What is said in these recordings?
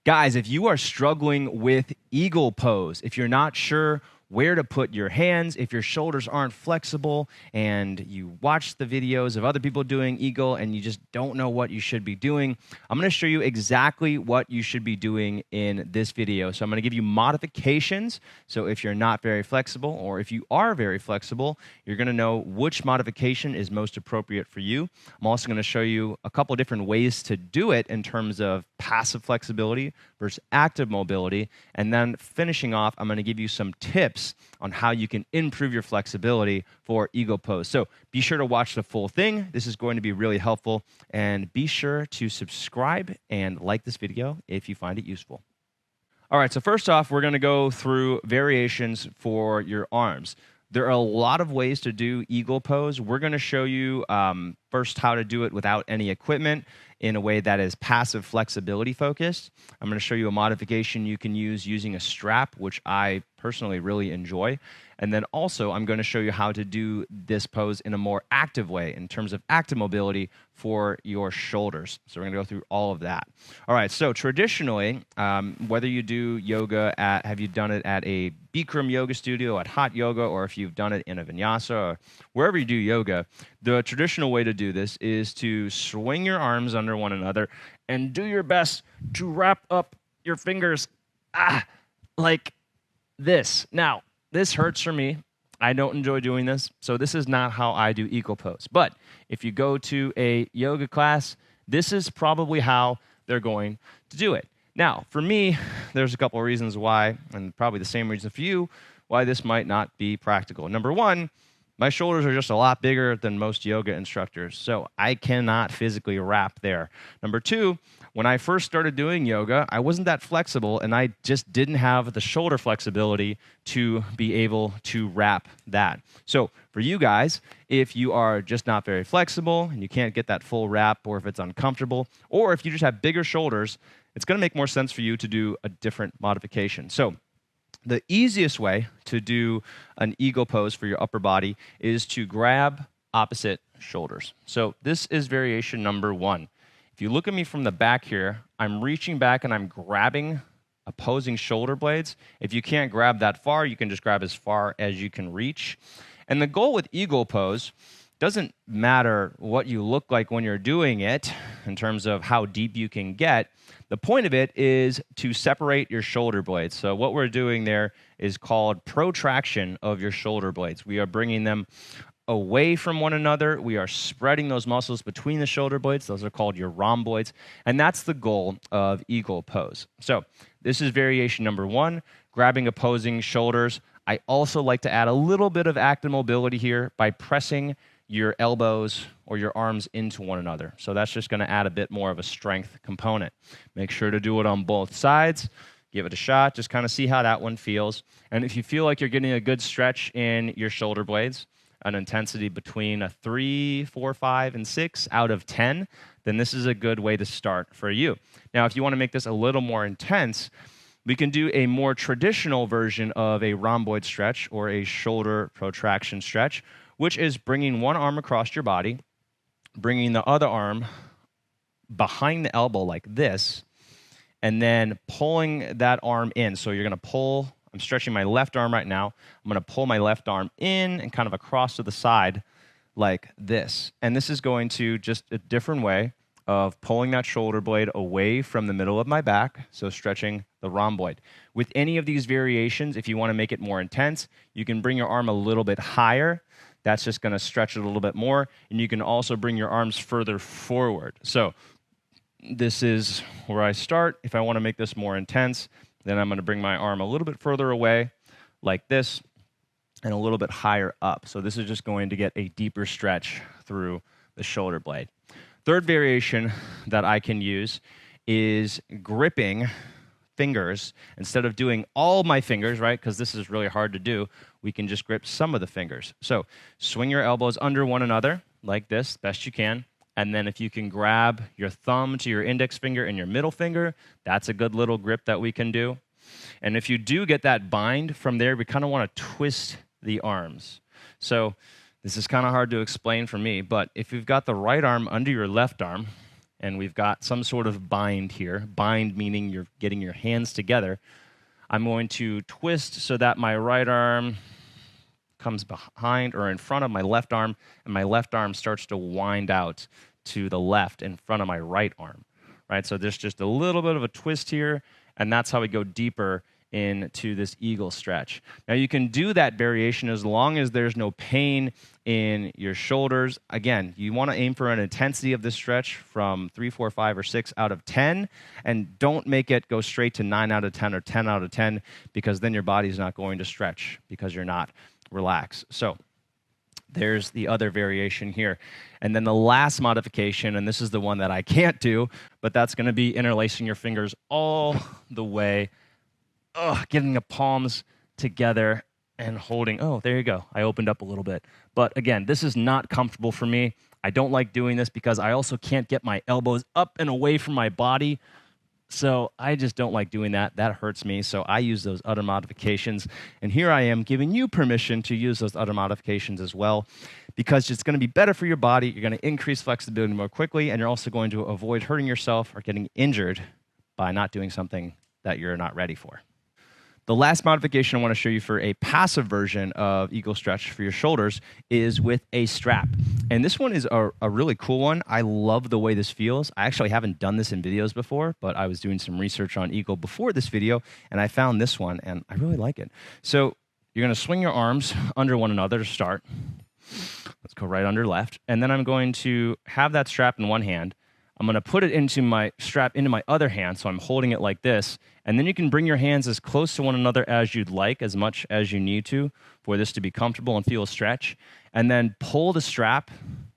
Guys, if you are struggling with eagle pose, if you're not sure where to put your hands, if your shoulders aren't flexible, and you watch the videos of other people doing eagle and you just don't know what you should be doing, I'm going to show you exactly what you should be doing in this video. So I'm going to give you modifications. So if you're not very flexible, or if you are very flexible, you're going to know which modification is most appropriate for you. I'm also going to show you a couple different ways to do it in terms of passive flexibility versus active mobility. And then finishing off, I'm going to give you some tips on how you can improve your flexibility for eagle pose. So be sure to watch the full thing. This is going to be really helpful. And be sure to subscribe and like this video if you find it useful. All right, so first off, we're going to go through variations for your arms. There are a lot of ways to do eagle pose. We're going to show you first how to do it without any equipment in a way that is passive flexibility focused. I'm going to show you a modification you can use using a strap, which I personally really enjoy. And then also, I'm going to show you how to do this pose in a more active way in terms of active mobility for your shoulders. So we're going to go through all of that. All right, so traditionally, whether you do yoga have you done it at a Bikram yoga studio, at hot yoga, or if you've done it in a vinyasa, or wherever you do yoga, the traditional way to do this is to swing your arms under one another and do your best to wrap up your fingers like this. Now, this hurts for me. I don't enjoy doing this, so this is not how I do eagle pose. But if you go to a yoga class, this is probably how they're going to do it. Now, for me, there's a couple of reasons why, and probably the same reason for you, why this might not be practical. Number one, my shoulders are just a lot bigger than most yoga instructors, so I cannot physically wrap there. Number two, when I first started doing yoga, I wasn't that flexible, and I just didn't have the shoulder flexibility to be able to wrap that. So for you guys, if you are just not very flexible and you can't get that full wrap, or if it's uncomfortable, or if you just have bigger shoulders, it's going to make more sense for you to do a different modification. So the easiest way to do an eagle pose for your upper body is to grab opposite shoulders. So this is variation number one. If you look at me from the back here, I'm reaching back and I'm grabbing opposing shoulder blades. If you can't grab that far, you can just grab as far as you can reach. And the goal with eagle pose doesn't matter what you look like when you're doing it in terms of how deep you can get. The point of it is to separate your shoulder blades. So what we're doing there is called protraction of your shoulder blades. We are bringing them away from one another. We are spreading those muscles between the shoulder blades. Those are called your rhomboids. And that's the goal of eagle pose. So this is variation number one, grabbing opposing shoulders. I also like to add a little bit of active mobility here by pressing your elbows or your arms into one another. So that's just going to add a bit more of a strength component. Make sure to do it on both sides. Give it a shot. Just kind of see how that one feels. And if you feel like you're getting a good stretch in your shoulder blades, an intensity between a 3, 4, 5, and 6 out of 10, then this is a good way to start for you. Now, if you want to make this a little more intense, we can do a more traditional version of a rhomboid stretch or a shoulder protraction stretch, which is bringing one arm across your body, bringing the other arm behind the elbow like this, and then pulling that arm in. So you're going to pull, I'm stretching my left arm right now. I'm going to pull my left arm in and kind of across to the side like this. And this is going to just a different way of pulling that shoulder blade away from the middle of my back, so stretching the rhomboid. With any of these variations, if you want to make it more intense, you can bring your arm a little bit higher. That's just going to stretch it a little bit more. And you can also bring your arms further forward. So this is where I start. If I want to make this more intense, then I'm going to bring my arm a little bit further away like this and a little bit higher up. So this is just going to get a deeper stretch through the shoulder blade. Third variation that I can use is gripping fingers. Instead of doing all my fingers, right, because this is really hard to do, we can just grip some of the fingers. So swing your elbows under one another like this, best you can. And then if you can grab your thumb to your index finger and your middle finger, that's a good little grip that we can do. And if you do get that bind from there, we kind of want to twist the arms. So this is kind of hard to explain for me, but if you've got the right arm under your left arm and we've got some sort of bind here. Bind meaning you're getting your hands together. I'm going to twist so that my right arm comes behind or in front of my left arm, and my left arm starts to wind out to the left in front of my right arm, right? So there's just a little bit of a twist here, and that's how we go deeper into this eagle stretch. Now you can do that variation as long as there's no pain in your shoulders. Again, you want to aim for an intensity of this stretch from 3, 4, 5, or 6 out of 10, and don't make it go straight to 9 out of 10 or 10 out of 10, because then your body's not going to stretch because you're not relaxed. So there's the other variation here. And then the last modification, and this is the one that I can't do, but that's going to be interlacing your fingers all the way, getting the palms together and holding. Oh, there you go. I opened up a little bit. But again, this is not comfortable for me. I don't like doing this because I also can't get my elbows up and away from my body. So I just don't like doing that. That hurts me. So I use those other modifications. And here I am giving you permission to use those other modifications as well, because it's going to be better for your body. You're going to increase flexibility more quickly, and you're also going to avoid hurting yourself or getting injured by not doing something that you're not ready for. The last modification I want to show you for a passive version of eagle stretch for your shoulders is with a strap. And this one is a really cool one. I love the way this feels. I actually haven't done this in videos before, but I was doing some research on eagle before this video, and I found this one, and I really like it. So you're going to swing your arms under one another to start. Let's go right under left. And then I'm going to have that strap in one hand. I'm going to put it into my strap into my other hand, so I'm holding it like this. And then you can bring your hands as close to one another as you'd like, as much as you need to, for this to be comfortable and feel a stretch. And then pull the strap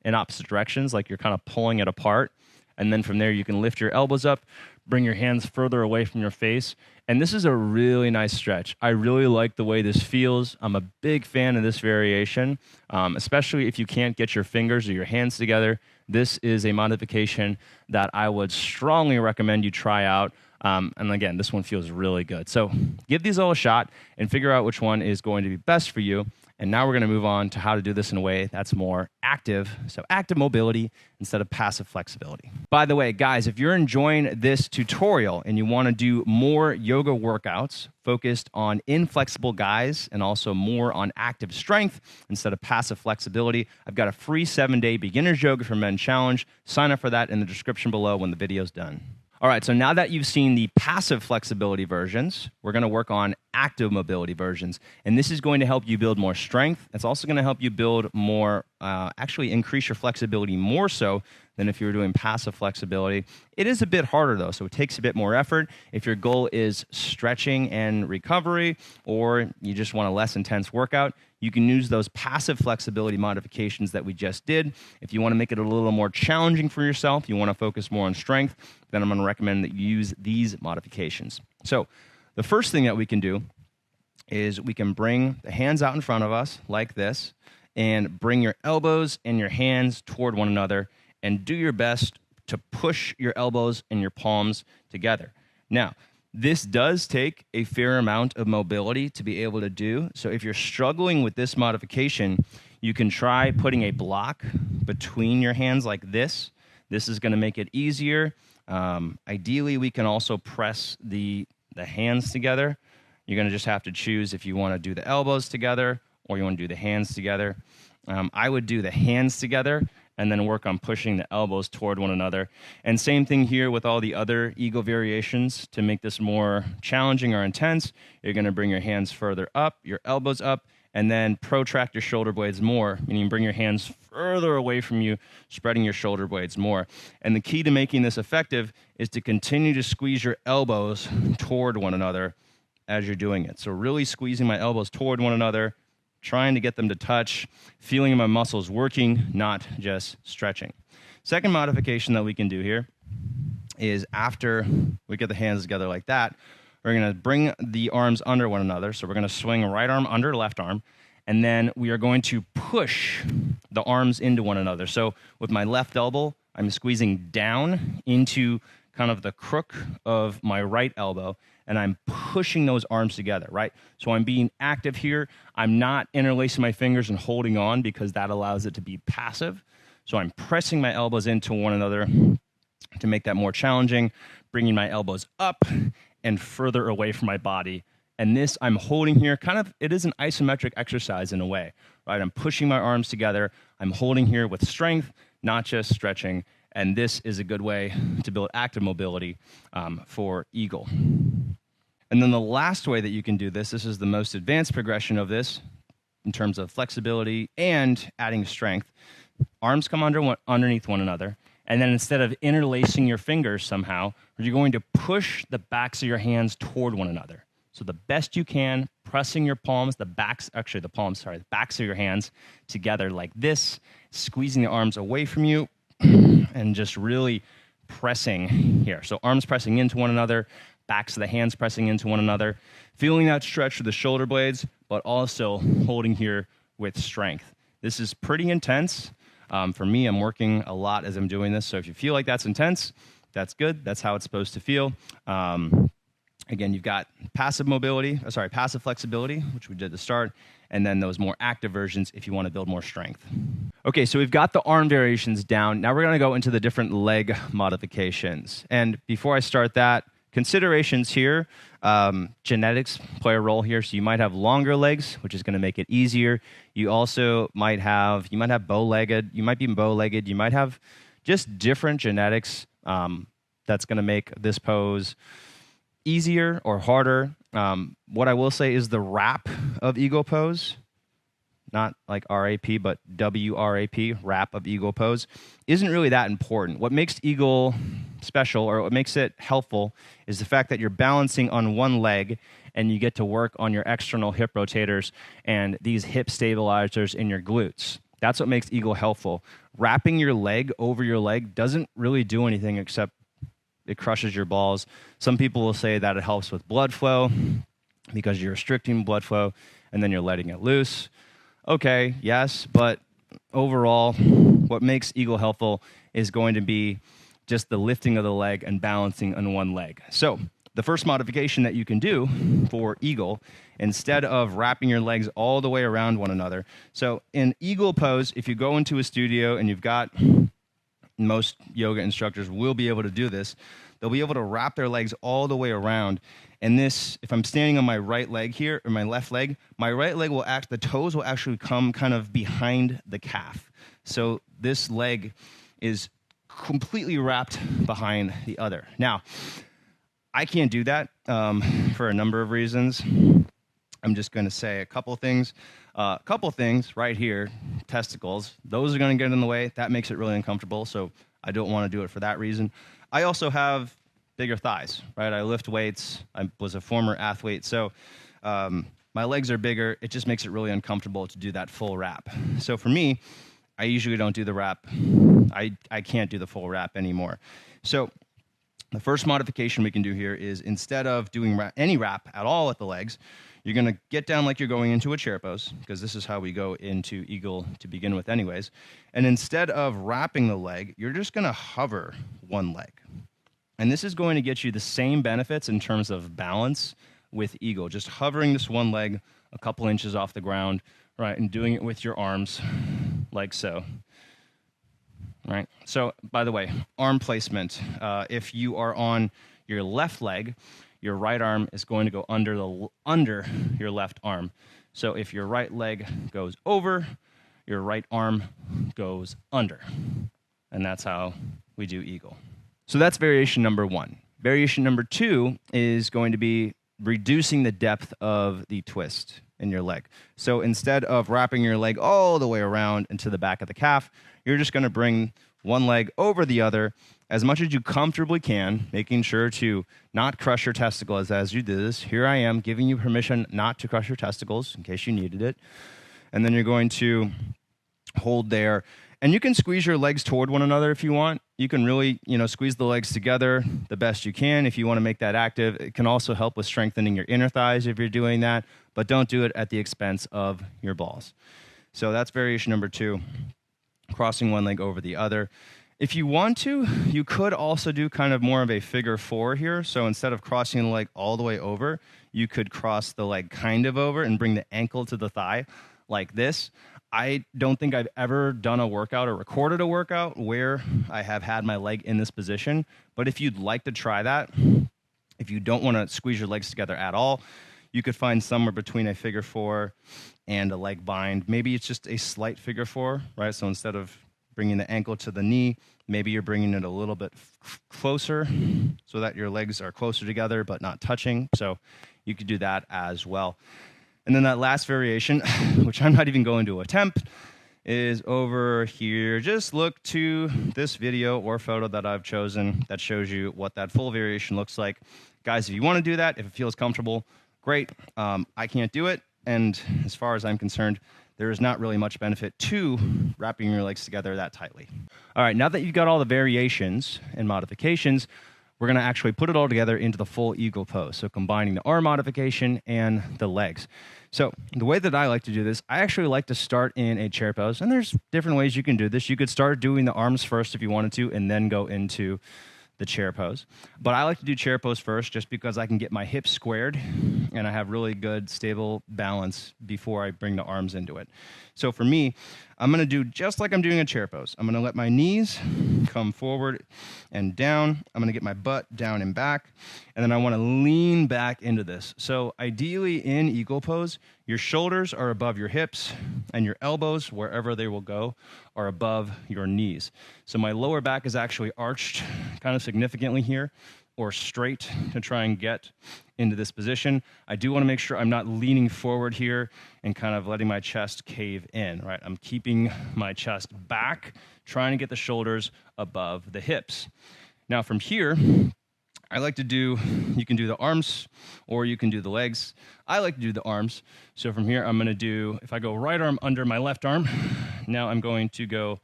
in opposite directions, like you're kind of pulling it apart. And then from there, you can lift your elbows up, bring your hands further away from your face. And this is a really nice stretch. I really like the way this feels. I'm a big fan of this variation, especially if you can't get your fingers or your hands together. This is a modification that I would strongly recommend you try out. And again, this one feels really good. So give these all a shot and figure out which one is going to be best for you. And now we're going to move on to how to do this in a way that's more active. So active mobility instead of passive flexibility. By the way, guys, if you're enjoying this tutorial and you want to do more yoga workouts focused on inflexible guys and also more on active strength instead of passive flexibility, I've got a free 7-day beginner's yoga for men challenge. Sign up for that in the description below when the video's done. All right, so now that you've seen the passive flexibility versions, we're going to work on active mobility versions. And this is going to help you build more strength. It's also going to help you build more, actually increase your flexibility more so than if you were doing passive flexibility. It is a bit harder, though, so it takes a bit more effort. If your goal is stretching and recovery, or you just want a less intense workout, you can use those passive flexibility modifications that we just did. If you want to make it a little more challenging for yourself, you want to focus more on strength, then I'm going to recommend that you use these modifications. So the first thing that we can do is we can bring the hands out in front of us like this and bring your elbows and your hands toward one another and do your best to push your elbows and your palms together. Now, this does take a fair amount of mobility to be able to do. So if you're struggling with this modification, you can try putting a block between your hands like this. This is going to make it easier. Ideally, we can also press the hands together. You're going to just have to choose if you want to do the elbows together or you want to do the hands together. I would do the hands together and then work on pushing the elbows toward one another. And same thing here with all the other eagle variations. To make this more challenging or intense, you're going to bring your hands further up, your elbows up, and then protract your shoulder blades more, meaning bring your hands further away from you, spreading your shoulder blades more. And the key to making this effective is to continue to squeeze your elbows toward one another as you're doing it. So really squeezing my elbows toward one another, trying to get them to touch, feeling my muscles working, not just stretching. Second modification that we can do here is after we get the hands together like that, we're going to bring the arms under one another. So we're going to swing right arm under left arm, and then we are going to push the arms into one another. So with my left elbow, I'm squeezing down into kind of the crook of my right elbow, and I'm pushing those arms together, right? So I'm being active here. I'm not interlacing my fingers and holding on because that allows it to be passive. So I'm pressing my elbows into one another, To make that more challenging, bringing my elbows up and further away from my body. And this I'm holding here, it is an isometric exercise in a way, right? I'm pushing my arms together. I'm holding here with strength, not just stretching. And this is a good way to build active mobility for Eagle. And then the last way that you can do this is the most advanced progression of this in terms of flexibility and adding strength. Arms come underneath one another. And then instead of interlacing your fingers somehow, you're going to push the backs of your hands toward one another. So the best you can, pressing your palms, the backs of your hands together like this, squeezing the arms away from you, and just really pressing here. So arms pressing into one another, backs of the hands pressing into one another, feeling that stretch of the shoulder blades, but also holding here with strength. This is pretty intense. For me, I'm working a lot as I'm doing this, so if you feel like that's intense, that's good. That's how it's supposed to feel. Again, you've got passive flexibility, which we did at the start, and then those more active versions if you want to build more strength. Okay, so we've got the arm variations down. Now we're going to go into the different leg modifications. And before I start that, considerations here, genetics play a role here. So you might have longer legs, which is going to make it easier. You also might have bow-legged. You might be bow-legged. You might have just different genetics that's going to make this pose easier or harder. What I will say is the wrap of Eagle pose, not like RAP, but WRAP, wrap of Eagle pose, isn't really that important. What makes Eagle special, or what makes it helpful, is the fact that you're balancing on one leg and you get to work on your external hip rotators and these hip stabilizers in your glutes. That's what makes Eagle helpful. Wrapping your leg over your leg doesn't really do anything except it crushes your balls. Some people will say that it helps with blood flow because you're restricting blood flow and then you're letting it loose. Okay, yes, but overall, what makes Eagle helpful is going to be just the lifting of the leg and balancing on one leg. So the first modification that you can do for Eagle, instead of wrapping your legs all the way around one another. So in Eagle pose, if you go into a studio and you've got, most yoga instructors will be able to do this, they'll be able to wrap their legs all the way around. And this, if I'm standing on my right leg here, or my left leg, my right leg the toes will actually come kind of behind the calf. So this leg is completely wrapped behind the other. Now, I can't do that for a number of reasons. I'm just going to say a couple things. Right here, testicles, those are going to get in the way. That makes it really uncomfortable, so I don't want to do it for that reason. I also have bigger thighs, right? I lift weights. I was a former athlete, so my legs are bigger. It just makes it really uncomfortable to do that full wrap. So for me, I usually don't do the wrap. I can't do the full wrap anymore. So the first modification we can do here is, instead of doing any wrap at all at the legs, you're going to get down like you're going into a chair pose, because this is how we go into Eagle to begin with anyways. And instead of wrapping the leg, you're just going to hover one leg. And this is going to get you the same benefits in terms of balance with Eagle, just hovering this one leg a couple inches off the ground, right, and doing it with your arms like so. Right. So, by the way, arm placement. If you are on your left leg, your right arm is going to go under your left arm. So if your right leg goes over, your right arm goes under. And that's how we do Eagle. So that's variation number one. Variation number two is going to be reducing the depth of the twist in your leg. So instead of wrapping your leg all the way around into the back of the calf, you're just going to bring one leg over the other as much as you comfortably can, making sure to not crush your testicles as you do this. Here I am giving you permission not to crush your testicles in case you needed it. And then you're going to hold there. And you can squeeze your legs toward one another if you want. You can really, squeeze the legs together the best you can if you want to make that active. It can also help with strengthening your inner thighs if you're doing that, but don't do it at the expense of your balls. So that's variation number two, crossing one leg over the other. If you want to, you could also do kind of more of a figure four here. So instead of crossing the leg all the way over, you could cross the leg kind of over and bring the ankle to the thigh like this. I don't think I've ever done a workout or recorded a workout where I have had my leg in this position. But if you'd like to try that, if you don't want to squeeze your legs together at all, you could find somewhere between a figure four and a leg bind. Maybe it's just a slight figure four, right? So instead of bringing the ankle to the knee, maybe you're bringing it a little bit closer so that your legs are closer together but not touching. So you could do that as well. And then that last variation, which I'm not even going to attempt, is over here. Just look to this video or photo that I've chosen that shows you what that full variation looks like. Guys, if you want to do that, if it feels comfortable, great. I can't do it. And as far as I'm concerned, there is not really much benefit to wrapping your legs together that tightly. All right, now that you've got all the variations and modifications, we're going to actually put it all together into the full eagle pose. So combining the arm modification and the legs. So the way that I like to do this, I actually like to start in a chair pose. And there's different ways you can do this. You could start doing the arms first if you wanted to, and then go into the chair pose. But I like to do chair pose first just because I can get my hips squared and I have really good stable balance before I bring the arms into it. So for me, I'm going to do just like I'm doing a chair pose. I'm going to let my knees come forward and down. I'm going to get my butt down and back, and then I want to lean back into this. So ideally in eagle pose, your shoulders are above your hips and your elbows, wherever they will go, are above your knees. So my lower back is actually arched kind of significantly here, or straight to try and get into this position. I do want to make sure I'm not leaning forward here and kind of letting my chest cave in, right? I'm keeping my chest back, trying to get the shoulders above the hips. Now from here, I like to do, you can do the arms or you can do the legs. I like to do the arms. So from here, I'm going to do, if I go right arm under my left arm, now I'm going to go,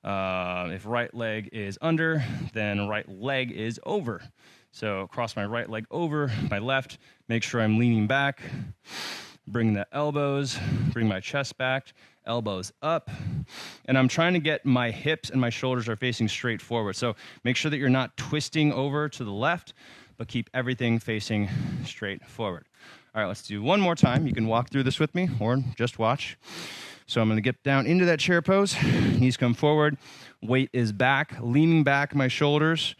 if right leg is under, then right leg is over. So cross my right leg over my left, make sure I'm leaning back, bring the elbows, bring my chest back, elbows up, and I'm trying to get my hips and my shoulders are facing straight forward. So make sure that you're not twisting over to the left, but keep everything facing straight forward. All right, let's do one more time. You can walk through this with me or just watch. So I'm going to get down into that chair pose. Knees come forward. Weight is back, leaning back my shoulders,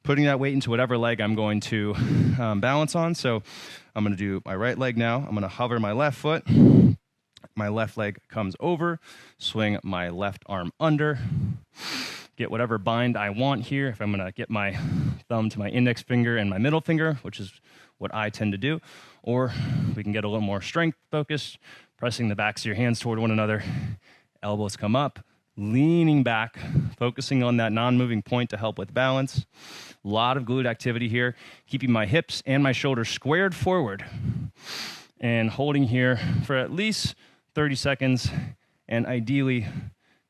putting that weight into whatever leg I'm going to balance on. So I'm going to do my right leg now. I'm going to hover my left foot. My left leg comes over. Swing my left arm under. Get whatever bind I want here. If I'm going to get my thumb to my index finger and my middle finger, which is what I tend to do. Or we can get a little more strength focused, pressing the backs of your hands toward one another. Elbows come up, leaning back, focusing on that non-moving point to help with balance. A lot of glute activity here, keeping my hips and my shoulders squared forward and holding here for at least 30 seconds and ideally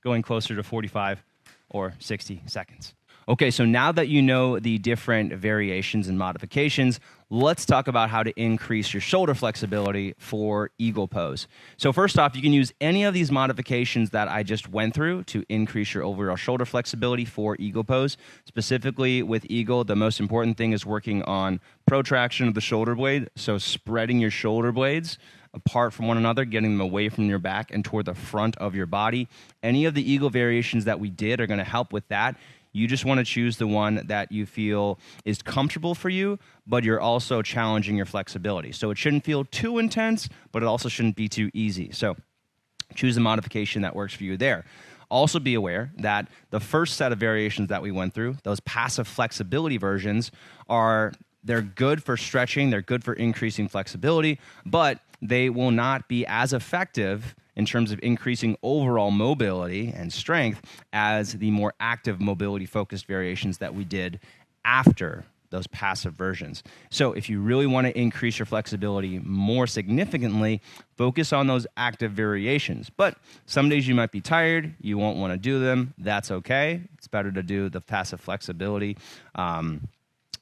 going closer to 45 or 60 seconds. Okay, so now that you know the different variations and modifications, let's talk about how to increase your shoulder flexibility for eagle pose. So first off, you can use any of these modifications that I just went through to increase your overall shoulder flexibility for eagle pose. Specifically with eagle, the most important thing is working on protraction of the shoulder blade, so spreading your shoulder blades apart from one another, getting them away from your back and toward the front of your body. Any of the eagle variations that we did are going to help with that. You just want to choose the one that you feel is comfortable for you, but you're also challenging your flexibility. So it shouldn't feel too intense, but it also shouldn't be too easy. So choose a modification that works for you there. Also be aware that the first set of variations that we went through, those passive flexibility versions, they're good for stretching, they're good for increasing flexibility, but they will not be as effective in terms of increasing overall mobility and strength as the more active mobility-focused variations that we did after those passive versions. So if you really want to increase your flexibility more significantly, focus on those active variations. But some days you might be tired, you won't want to do them. That's okay. It's better to do the passive flexibility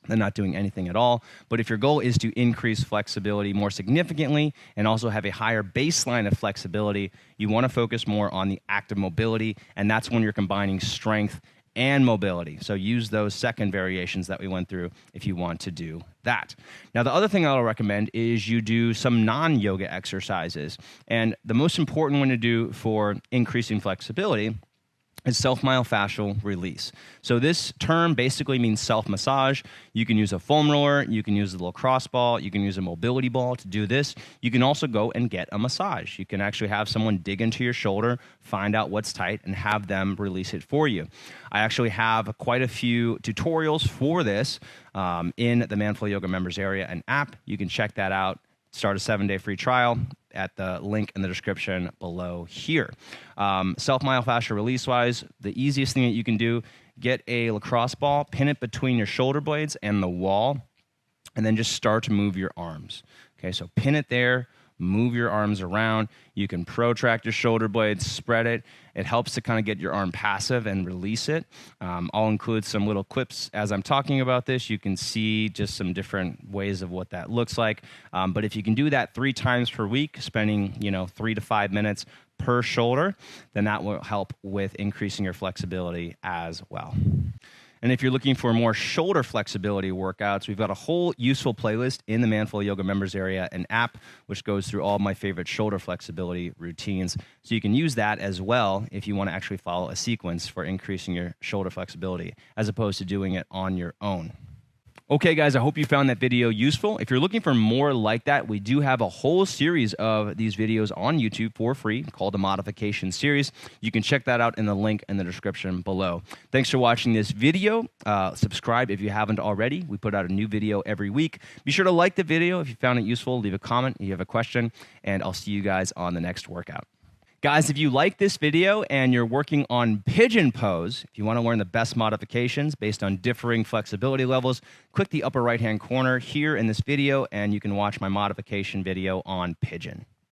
than not doing anything at all. But if your goal is to increase flexibility more significantly and also have a higher baseline of flexibility, you want to focus more on the active mobility, and that's when you're combining strength and mobility. So use those second variations that we went through if you want to do that. Now, the other thing I'll recommend is you do some non-yoga exercises. And the most important one to do for increasing flexibility is self-myofascial release. So this term basically means self-massage. You can use a foam roller, you can use a little cross ball, you can use a mobility ball to do this. You can also go and get a massage. You can actually have someone dig into your shoulder, find out what's tight, and have them release it for you. I actually have quite a few tutorials for this in the Manflow Yoga members area and app. You can check that out. Start a 7-day free trial at the link in the description below here. Self-myofascial release-wise, the easiest thing that you can do, get a lacrosse ball, pin it between your shoulder blades and the wall, and then just start to move your arms. Okay, so pin it there, move your arms around. You can protract your shoulder blades, spread it. It helps to kind of get your arm passive and release it. I'll include some little clips as I'm talking about this. You can see just some different ways of what that looks like. But if you can do that 3 times per week, spending 3 to 5 minutes per shoulder, then that will help with increasing your flexibility as well. And if you're looking for more shoulder flexibility workouts, we've got a whole useful playlist in the Manflow Yoga members area and app, which goes through all of my favorite shoulder flexibility routines. So you can use that as well if you want to actually follow a sequence for increasing your shoulder flexibility, as opposed to doing it on your own. Okay, guys, I hope you found that video useful. If you're looking for more like that, we do have a whole series of these videos on YouTube for free called the Modification series. You can check that out in the link in the description below. Thanks for watching this video. Subscribe if you haven't already. We put out a new video every week. Be sure to like the video if you found it useful. Leave a comment if you have a question, and I'll see you guys on the next workout. Guys, if you like this video and you're working on pigeon pose, if you want to learn the best modifications based on differing flexibility levels, click the upper right-hand corner here in this video, and you can watch my modification video on pigeon.